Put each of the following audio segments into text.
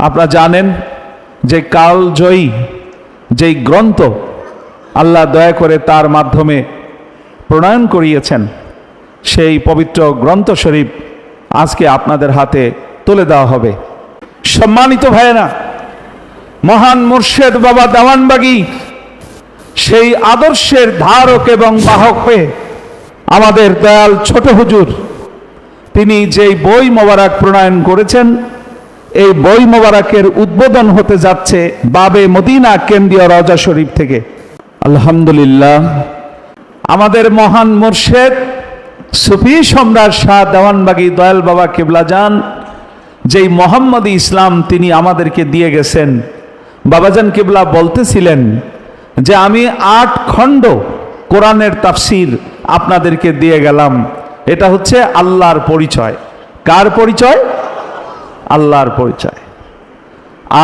আপনারা জানেন যে কালজয়ী যেই গ্রন্থ আল্লাহ দয়া করে তার মাধ্যমে প্রণয়ন করিয়েছেন, সেই পবিত্র গ্রন্থ শরীফ আজকে আপনাদের হাতে তুলে দেওয়া হবে। সম্মানিত ভাইয়েরা, মহান মুর্শেদ বাবা দেওয়ানবাগী সেই আদর্শের ধারক এবং বাহক হয়ে আমাদের দয়াল ছোট হুজুর তিনি যেই বই মোবারক প্রণয়ন করেছেন, এই বই মোবারকের উদ্বোধন হতে যাচ্ছে বাবে মদিনা কেন্দ্রীয় রওজা শরীফ থেকে। আলহামদুলিল্লাহ, আমাদের মহান মুর্শেদ সুফি সম্রাট শাহ দেওয়ানবাগী দয়াল বাবা কিবলাজান যেই মোহাম্মদী ইসলাম তিনি আমাদেরকে দিয়ে গেছেন। বাবাজান কিবলা বলতেছিলেন যে আমি 8 খণ্ড কোরআনের তাফসির আপনাদেরকে দিয়ে গেলাম। এটা হচ্ছে আল্লাহর পরিচয়। কার পরিচয়? আল্লাহর পরিচয়।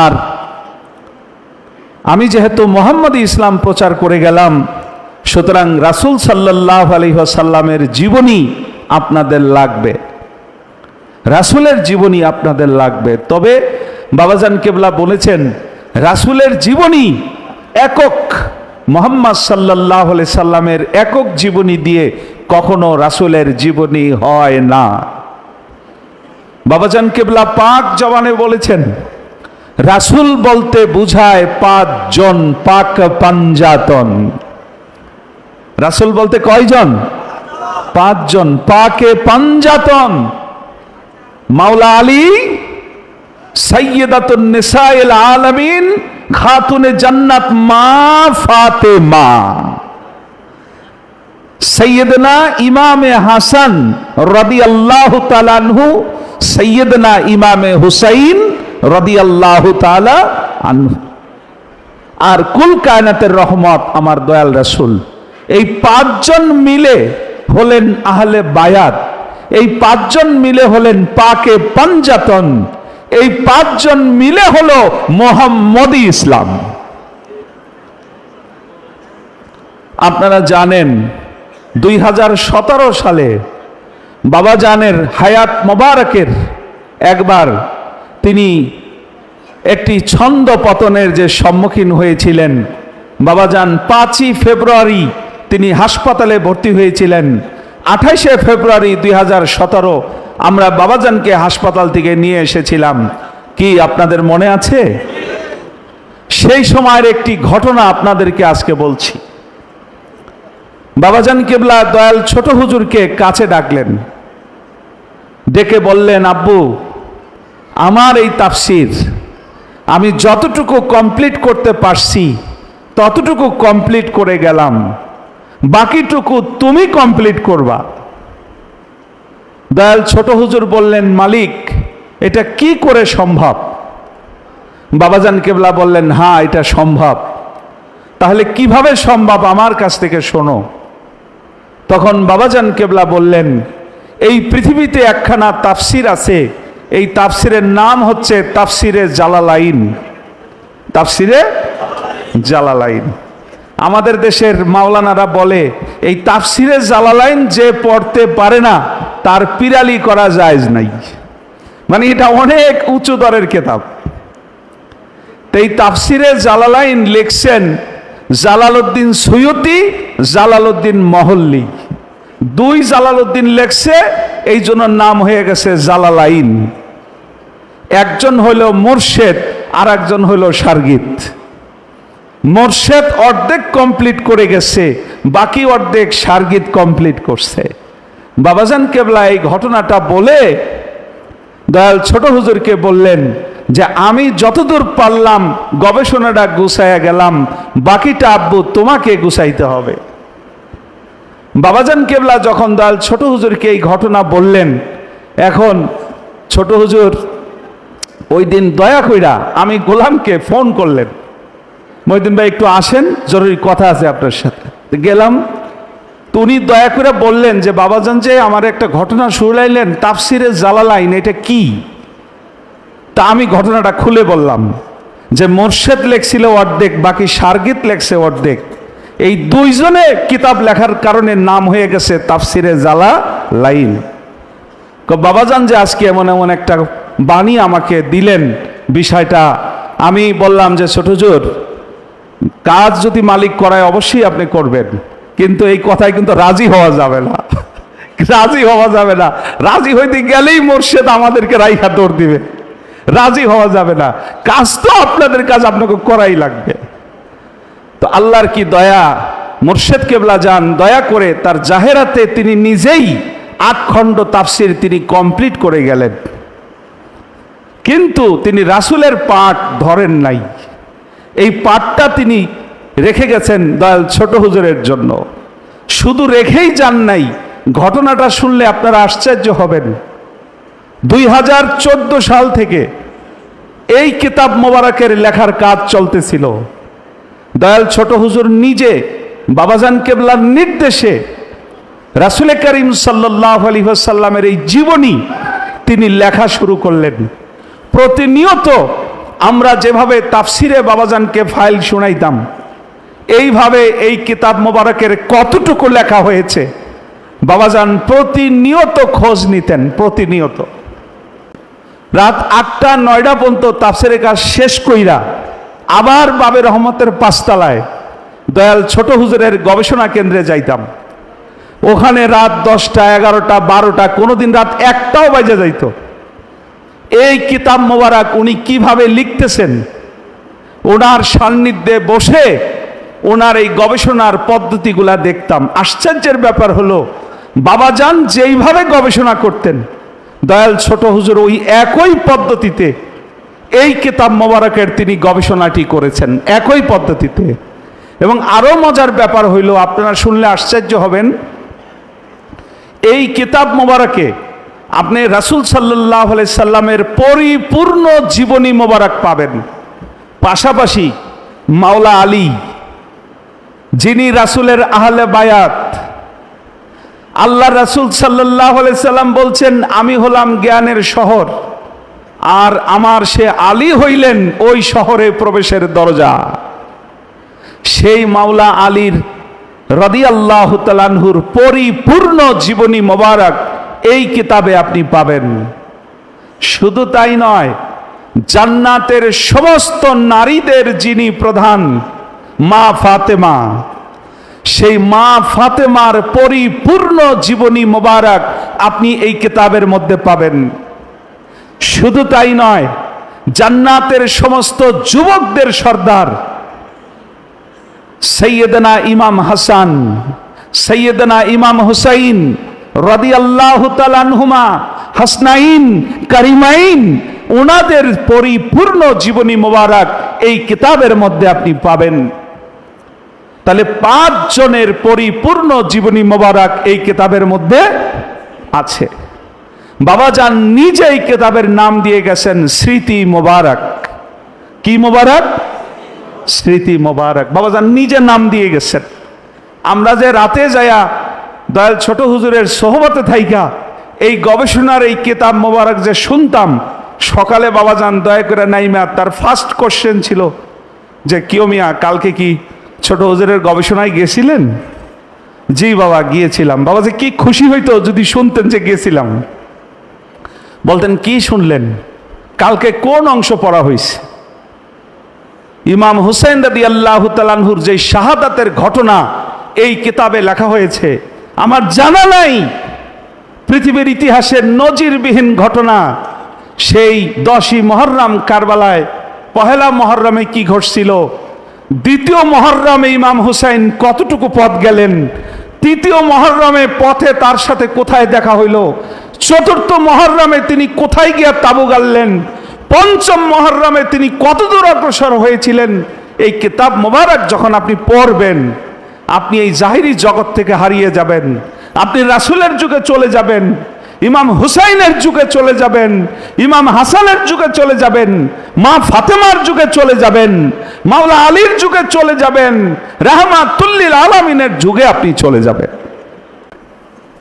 আর আমি যেহেতু মোহাম্মদী ইসলাম প্রচার করে গেলাম, সুতরাং রাসূল সাল্লাল্লাহু আলাইহি ওয়াসাল্লামের জীবনী আপনাদের লাগবে, রাসূলের জীবনী আপনাদের লাগবে। তবে বাবাজান কেবলা বলেছেন রাসূলের জীবনী একক, মুহাম্মদ সাল্লাল্লাহু আলাইহি সাল্লামের একক জীবনী দিয়ে কখনো রাসূলের জীবনী হয় না। বাবাজান কেবলা পাক জবানে বলেছেন রাসূল বলতে বুঝায় 5 জন পাক পাঞ্জাতন। রাসূল বলতে কয়জন? 5 জন পাকে পাঞ্জাতন। মাওলা আলী সাইয়্যিদাতুন নিসাইল আলামিন খাতুনে জান্নাত মা ফাতেমা, সৈয়দনা ইমামে হাসান রাদিয়াল্লাহু তাআলা আনহু, সৈয়দনা ইমামে হুসাইন রাদিয়াল্লাহু তাআলা আনহু, আর কুল কায়নাতের রহমত আমার দয়াল রাসূল। এই 5 জন মিলে হলেন আহলে বায়াত, এই 5 জন মিলে হলেন পাকে পাঞ্জাতন, এই 5 জন মিলে হলো মোহাম্মদী ইসলাম। আপনারা জানেন 2017 সালে বাবাজানের হায়াত মোবারকের একবার তিনি একটি ছন্দ পতনের যে সম্মুখীন হয়েছিলেন। বাবাজান 5ই ফেব্রুয়ারি তিনি হাসপাতালে ভর্তি হয়েছিলেন। 28শে ফেব্রুয়ারি 2017 আমরা বাবাজানকে হাসপাতাল থেকে নিয়ে এসেছিলাম। কি আপনাদের মনে আছে? সেই সময়ের একটি ঘটনা আপনাদেরকে আজকে বলছি। বাবাজান কেবলা দয়াল ছোট হুজুরকে কাছে ডাকলেন, ডেকে বললেন, আব্বু আমার এই তাফসির আমি যতটুকু কমপ্লিট করতে পারছি ততটুকু কমপ্লিট করে গেলাম, বাকিটুকু তুমি কমপ্লিট করবা। দয়াল ছোট হুজুর বললেন, মালিক এটা কি করে সম্ভব? বাবাজান কেবলা বললেন, হ্যাঁ এটা সম্ভব। তাহলে কিভাবে সম্ভব আমার কাছ থেকে শোনো। তখন বাবাজান কেবলা বললেন, এই পৃথিবীতে একখানা তাফসির আছে, এই তাফসিরের নাম হচ্ছে তাফসিরে জালালাইন। তাফসিরে জালালাইন। আমাদের দেশের মাওলানারা বলে এই তাফসিরে জালালাইন যে পড়তে পারে না তার পিরালি করা জায়েজ নাই, মানে এটা অনেক উঁচু দরের কিতাব। এই তাফসিরে জালালাইন লিখছেন জালালউদ্দিন সৈয়দী, জালালউদ্দিন মহল্লি। 2 জালালউদ্দিন লেখছে, এই জন্য নাম হয়ে গেছে জালালাইন। একজন হইল মুর্শেদ আর একজন হইল শারগিত। মুর্শেদ অর্ধেক কমপ্লিট করে গেছে, বাকি অর্ধেক শারগিত কমপ্লিট করছে। বাবাজান কেবলা এই ঘটনাটা বলে দয়াল ছোট হুজুরকে বললেন যে আমি যতদূর পারলাম গবেষণাটা গুছাইয়া গেলাম, বাকিটা আব্বু তোমাকে গুছাইতে হবে। বাবাজান কেবলা যখন দয়াল ছোট হুজুরকে এই ঘটনা বললেন, এখন ছোট হুজুর ওই দিন দয়া কইরা আমি গোলামকে ফোন করলেন, মহিউদ্দিন ভাই একটু আসেন, জরুরি কথা আছে আপনার সাথে। গেলাম, তো উনি দয়া করে বললেন যে বাবাজান যে আমার একটা ঘটনা শুনাইলেন তাফসিরে জালালাইন, এটা কি? তা আমি ঘটনাটা খুলে বললাম যে মুর্শেদ লেখছিল অর্ধেক, বাকি শারগিত লেখছে অর্ধেক। এই 2 জনে কিতাব লেখার কারণে নাম হয়ে গেছে তাফসিরে জালালাইন। বাবাজান যে আজকে এমন এমন একটা বাণী আমাকে দিলেন, বিষয়টা আমি বললাম যে ছোট হুজুর, কাজ যদি মালিক করায় অবশ্যই আপনি করবেন, কিন্তু এই কথায় কিন্তু রাজি হওয়া যাবে না। রাজি হওয়া যাবে না, রাজি হইতে গেলেই মোর্শেদ আমাদেরকে রাইখা দৌড় দিবে। রাজি হওয়া যাবে না, কাজ তো আপনাদের কাজ আপনাকে করাই লাগবে। তো আল্লাহর কি দয়া, মুর্শেদ কেবলা যান দয়া করে তার জাহেরাতে তিনি নিজেই 8 খণ্ড তাফসির তিনি কমপ্লিট করে গেলেন, কিন্তু তিনি রাসূলের পাঠ ধরেন নাই। এই পাঠটা তিনি রেখে গেছেন দয়াল ছোট হুজুরের জন্য। শুধু রেখেই যান নাই, ঘটনাটা শুনলে আপনারা আশ্চর্য হবেন। 2014 সাল থেকে এই কিতাব মোবারকের লেখার কাজ চলতেছিল। দয়াল ছোট হুজুর নিজে বাবাজান কেবলার নির্দেশে রাসূল করিম সাল্লাল্লাহু আলাইহি ওয়াসাল্লামের এই জীবনী তিনি লেখা শুরু করলেন। প্রতিনিয়ত আমরা যেভাবে তাফসিরে বাবাজানকে ফাইল শুনাইতাম, এইভাবে এই কিতাব মোবারকের কতটুকু লেখা হয়েছে বাবাজান প্রতিনিয়ত খোঁজ নিতেন। প্রতিনিয়ত রাত 8টা 9টা পর্যন্ত তাফসিরের কাজ শেষ কইরা আবার বাবে রহমতের 5 তলায় দয়াল ছোট হুজুরের গবেষণা কেন্দ্রে যাইতাম। ওখানে রাত 10টা 11টা 12টা, কোনোদিন রাত 1টাও বাজে যাইত। এই কিতাব মোবারক উনি কিভাবে লিখতেছেন, ওনার সান্নিধ্যে বসে ওনার এই গবেষণার পদ্ধতিগুলা দেখতাম। আশ্চর্যের ব্যাপার হলো, বাবাজান যেইভাবে গবেষণা করতেন, দয়াল ছোট হুজুর ওই একই পদ্ধতিতে এই কিতাব মোবারকের তিনি গবেষণাটি করেছেন, একই পদ্ধতিতে। এবং আরো মজার ব্যাপার হইল, আপনারা শুনলে আশ্চর্য হবেন, এই কিতাব মোবারকে আপনি রাসূল সাল্লাল্লাহু আলাইহি সাল্লামের পরিপূর্ণ জীবনী মোবারক পাবেন। পাশাপাশি মাওলা আলী, যিনি রাসূলের আহলে বায়াত, আল্লাহ রাসূল সাল্লাল্লাহু আলাইহি সাল্লাম বলছেন, আমি হলাম জ্ঞানের শহর, আর আমার সে আলী হইলেন ওই শহরে প্রবেশের দরজা। সেই মাওলা আলীর রাদিয়াল্লাহু তাআলা আনহুর পরিপূর্ণ জীবনী মোবারক এই কিতাবে আপনি পাবেন। শুধু তাই নয়, জান্নাতের সমস্ত নারীদের যিনি প্রধান, মা ফাতেমা, সেই মা ফাতেমার পরিপূর্ণ জীবনী মোবারক আপনি এই কিতাবের মধ্যে পাবেন। শুধু তাই নয়, জান্নাতের সমস্ত যুবকদের সর্দার সৈয়দনা ইমাম হাসান, সৈয়দনা ইমাম হুসাইন রাদিয়াল্লাহু তাআলা আনহুমা, হাসনাইন কারিমাইন, ওনাদের পরিপূর্ণ জীবনী মোবারক এই কিতাবের মধ্যে আপনি পাবেন। তাহলে 5 জনের পরিপূর্ণ জীবনী মোবারক এই কিতাবের মধ্যে আছে। বাবাজান নিজে এই কিতাবের নাম দিয়ে গেছেন স্মৃতি মোবারক। কি মোবারক? স্মৃতি মোবারক। বাবাজান নিজে নাম দিয়ে গেছেন। আমরা যে রাতে যায়া দয়াল ছোট হুজুরের সোহবতে থাইকা এই গবেষণার এই কিতাব মোবারক যে শুনতাম, সকালে বাবাজান দয়া করে নাইমা তার ফার্স্ট কোশ্চেন ছিল যে, কিও মিয়া, কালকে কি ছোট হুজুরের গবেষণায় গেছিলেন? জি বাবা, গিয়েছিলাম। বাবা যে কি খুশি হইতো যদি শুনতেন যে গেছিলাম। বলতেন, কি শুনলেন? কালকে কোন অংশ পড়া হয়েছে? ইমাম হুসাইন রাদিয়াল্লাহু তাআলা আনহুর যে শাহাদাতের ঘটনা এই কিতাবে লেখা হয়েছে, আমার জানা নাই পৃথিবীর ইতিহাসের নজিরবিহীন ঘটনা। সেই 10ই মুহররম কারবালায়, পহেলা মুহররমে কি ঘটছিল, দ্বিতীয় মুহররমে ইমাম হুসাইন কতটুকু পথ গেলেন, তৃতীয় মুহররমে পথে তার সাথে কোথায় দেখা হইল, চতুর্থ মুহররমে তিনি কোথায় গিয়ে তাবু গাড়লেন, পঞ্চম মুহররমে তিনি কতদূর অগ্রসর হয়েছিলেন। এই কিতাব মোবারক যখন আপনি পড়বেন, আপনি এই জাহিরি জগৎ থেকে হারিয়ে যাবেন। আপনি রাসূলের যুগে চলে যাবেন, ইমাম হুসাইনের যুগে চলে যাবেন, ইমাম হাসানের যুগে চলে যাবেন, মা ফাতেমার যুগে চলে যাবেন, মাওলা আলীর যুগে চলে যাবেন, রাহমাতুল লিল আলামিনের যুগে আপনি চলে যাবেন।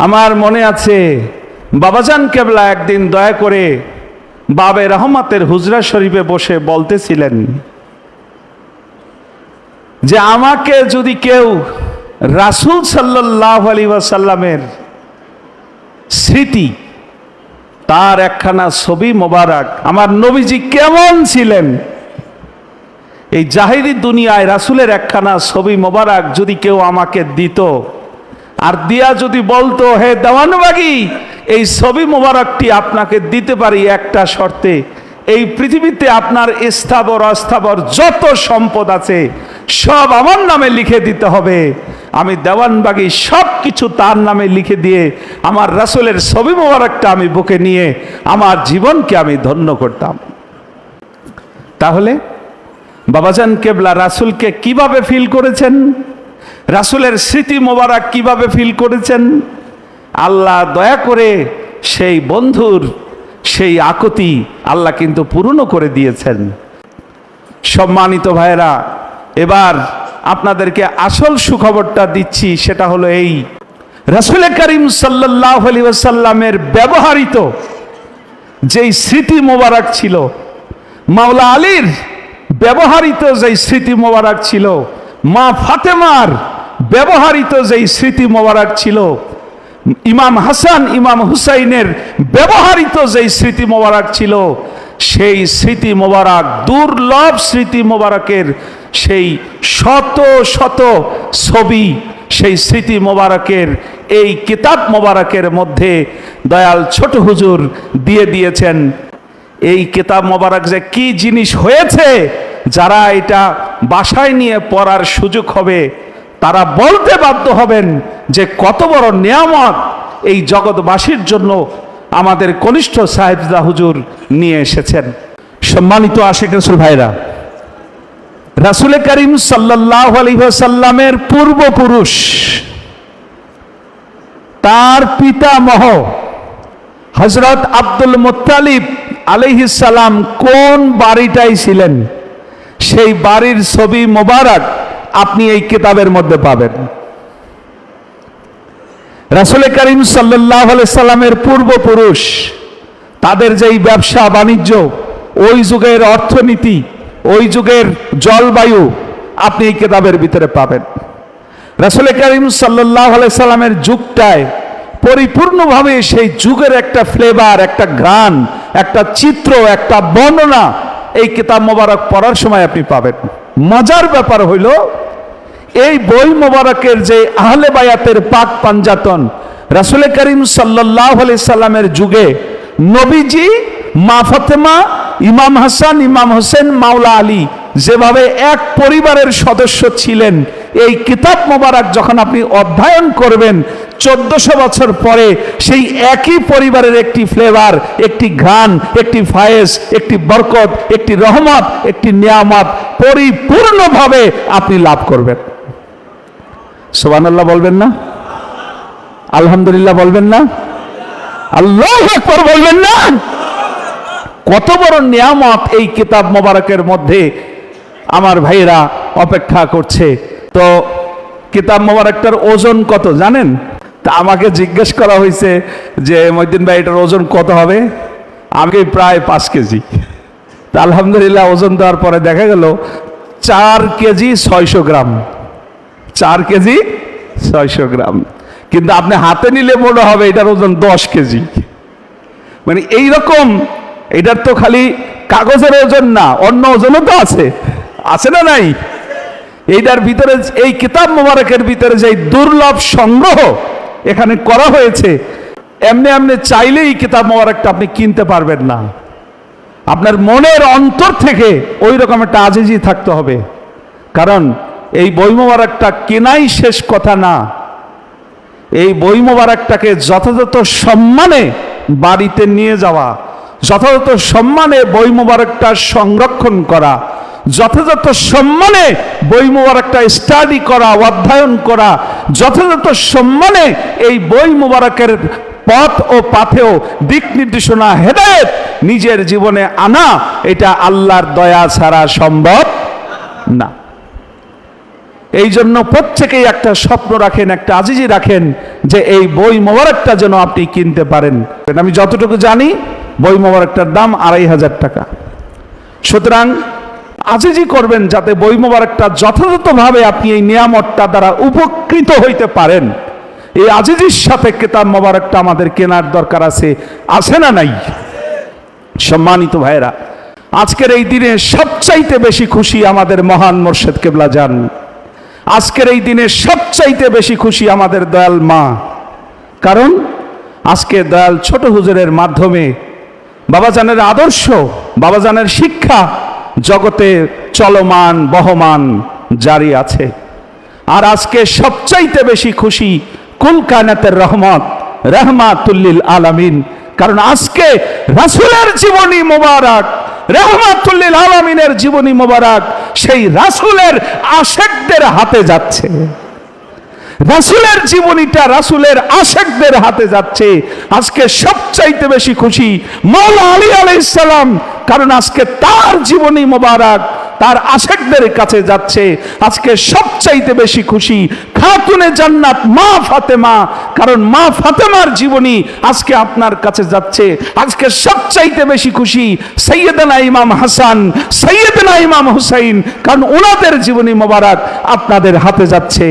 আমার মনে আছে বাবাজান কেবলা একদিন দয়া করে বাবে রহমতের হুজরা শরীফে বসে বলতেছিলেন যে, আমাকে যদি কেউ রাসূল সাল্লাল্লাহু আলাইহি ওয়াসাল্লামের স্মৃতি তার একখানা ছবি মোবারক, আমার নবীজি কেমন ছিলেন, এই জাহিরি দুনিয়ায় রাসূলের একখানা ছবি মোবারক যদি কেউ আমাকে দিত, আর দিয়া যদি বলতো, হে দেওয়ানবাগী, এই ছবি মোবারকটি আপনাকে দিতে পারি একটা শর্তে, এই পৃথিবীতে আপনার স্থাবর অস্থাবর যত সম্পদ আছে সব আমার নামে লিখে দিতে হবে। আমি দেওয়ানবাগী সব কিছু তার নামে লিখে দিয়ে আমার রাসূলের ছবি মোবারকটা আমি বুকে নিয়ে আমার জীবনকে আমি ধন্য করতাম। তাহলে বাবাজান কেবলা রাসূলকে কিভাবে ফিল করেছেন, রাসূলের স্মৃতি মোবারক কিভাবে ফিল করেছেন? আল্লাহ দয়া করে সেই বন্ধুর সেই আকুতি আল্লাহ কিন্তু পূর্ণ করে দিয়েছেন। সম্মানিত ভাইরা, এবার আপনাদেরকে আসল সুখবরটা দিচ্ছি, সেটা হলো এই, রাসূল করিম সাল্লাল্লাহু আলাইহি ওয়াসাল্লামের ব্যবহৃত যেই স্মৃতি মোবারক ছিল, মাওলা আলীর ব্যবহৃত যেই স্মৃতি মোবারক ছিল, মা ফাতেমার ব্যবহৃত যেই স্মৃতি মোবারক ছিল, ইমাম হাসান ইমাম হুসাইনের ব্যবহৃত যেই স্মৃতি মোবারক ছিল, সেই স্মৃতি মোবারক, দুর্লভ স্মৃতি মোবারকের সেই শত শত ছবি, সেই স্মৃতি মোবারকের এই কিতাব মোবারকের মধ্যে দয়াল ছোট হুজুর দিয়ে দিয়েছেন। এই কিতাব মোবারক যে কি জিনিস হয়েছে, যারা এটা বাসায় নিয়ে পড়ার সুযোগ হবে তারা বলতে বাধ্য হবেন যে কত বড় নিয়ামত এই জগৎবাসীর জন্য আমাদের কনিষ্ঠ সাহেবজাদা হুজুর নিয়ে এসেছেন। সম্মানিত আশিক রাসূল ভাইরা, রাসূল করিম সাল্লাল্লাহু আলাইহি ওয়াসাল্লামের পূর্বপুরুষ, তার পিতামহ হযরত আব্দুল মুত্তালিব আলাইহিস সালাম কোন বাড়িটাই ছিলেন, সেই বাড়ির ছবি মোবারক আপনি এই কিতাবের মধ্যে পাবেন। রাসূল করিম সাল্লাল্লাহু আলাইহি সাল্লামের পূর্বপুরুষ, তাদের যেই ব্যবসা বাণিজ্য, ওই যুগের অর্থনীতি, ওই যুগের জলবায়ু আপনি এই কিতাবের ভিতরে পাবেন। রাসূল করিম সাল্লাল্লাহু আলাইহি সাল্লামের যুগটায় পরিপূর্ণভাবে সেই যুগের একটা ফ্লেভার, একটা ঘ্রাণ, একটা চিত্র, একটা বর্ণনা এই কিতাব মোবারক পড়ার সময় আপনি পাবেন। মজার ব্যাপার হইল, এই বই মোবারকের যে আহলে বায়াতের পাক পাঞ্জাতন, রাসূল করিম সাল্লাল্লাহু আলাইহি সাল্লামের যুগে নবীজি, মা ফাতেমা, ইমাম হাসান, ইমাম হোসেন, মাওলা আলী যেভাবে এক পরিবারের সদস্য ছিলেন, এই কিতাব মোবারক যখন আপনি অধ্যয়ন করবেন 1400 বছর পরে, সেই একই পরিবারের একটি ফ্লেভার, একটি ঘ্রাণ, একটি ফায়েজ, একটি বরকত, একটি রহমত, একটি নিয়ামত পরিপূর্ণভাবে আপনি লাভ করবেন। সুবহানাল্লাহ বলবেন না? আলহামদুলিল্লাহ বলবেন না? আল্লাহু আকবার বলবেন না? কত বড় নিয়ামত এই কিতাব মোবারকের মধ্যে আমার ভাইরা অপেক্ষা করছে। তো কিতাব মোবারকটার ওজন কত জানেন? তা আমাকে জিজ্ঞেস করা হয়েছে যে মহিউদ্দিন ভাই এটার ওজন কত হবে? আমাকে প্রায় 5 কেজি। তা আলহামদুলিল্লাহ ওজন দেওয়ার পরে দেখা গেল 4 কেজি 600 গ্রাম। 4 কেজি 600 গ্রাম। কিন্তু আপনি হাতে নিলে মনে হবে এটার ওজন 10 কেজি। মানে এইরকম, এটার তো খালি কাগজের ওজন না, অন্য ওজনও তো আছে, আছে না নাই? এইটার ভিতরে, এই কিতাব মোবারকের ভিতরে যে দুর্লভ সংগ্রহ এখানে করা হয়েছে, এমনি এমনি চাইলেই কিতাব মোবারকটা আপনি কিনতে পারবেন না। আপনার মনের অন্তর থেকে ওই রকম একটা আজিজি থাকতে হবে। কারণ এই বই মোবারকটা কেনাই শেষ কথা না, এই বই মোবারকটাকে যথাযথ সম্মানে বাড়িতে নিয়ে যাওয়া, যথাযথ সম্মানে বই মোবারকটা সংরক্ষণ করা, যথাযথ সম্মানে বই মোবারকটা স্টাডি করা, অধ্যয়ন করা, যথাযথ সম্মানে এই বই মোবারকের পথ ও পাথেও দিক নির্দেশনা, হেদায়েত নিজের জীবনে আনা, এটা আল্লাহর দয়া ছাড়া সম্ভব না। এই জন্য প্রত্যেকেই একটা স্বপ্ন রাখেন, একটা আজিজি রাখেন যে এই বই মোবারকটা যেন আপনি কিনতে পারেন। আমি যতটুকু জানি বই মোবারকটার দাম 2500 টাকা। সুতরাং আজিজি করবেন যাতে বই মোবারকটা যথাযথভাবে আপনি এই নিয়ামতটা দ্বারা উপকৃত হইতে পারেন। এই আজিজির সাথে কিতাব মোবারকটা আমাদের কেনার দরকার আছে, আছে না নাই? সম্মানিত ভাইরা, আজকের এই দিনে সবচাইতে বেশি খুশি আমাদের মহান মোর্শেদ কেবলা যান। আজকের এই দিনে সবচাইতে বেশি খুশি আমাদের দয়াল মা। কারণ আজকে দয়াল ছোট হুজুরের মাধ্যমে বাবাজানের আদর্শ, বাবাজানের শিক্ষা জগতে চলমান বহমান জারি আছে। আর আজকে সবচাইতে বেশি খুশি কুল কায়নাতের রহমত রাহমাতুল্লিল আলামিন। কারণ আজকে রাসূলের জীবনী মোবারক, রাহমাতুল্লিল আলামিনের জীবনী মোবারক সেই রাসূলের আশেকদের হাতে যাচ্ছে। রাসূলের জীবনীটা রাসূলের আশেকদের হাতে যাচ্ছে। আজকে সবচাইতে বেশি খুশি মাওলা আলী আলাইহিস সালাম, কারণ আজকে তার জীবনী মোবারক তার আশেকদের কাছে যাচ্ছে। আজকে সবচাইতে বেশি খুশি খাতুনে জান্নাত মা ফাতেমা, কারণ মা ফাতেমার জীবনী আজকে আপনার কাছে যাচ্ছে। আজকে সবচাইতে বেশি খুশি সাইয়েদনা ইমাম হাসান, সাইয়েদনা ইমাম হুসাইন, কারণ ওনাদের জীবনী মোবারক আপনাদের হাতে যাচ্ছে।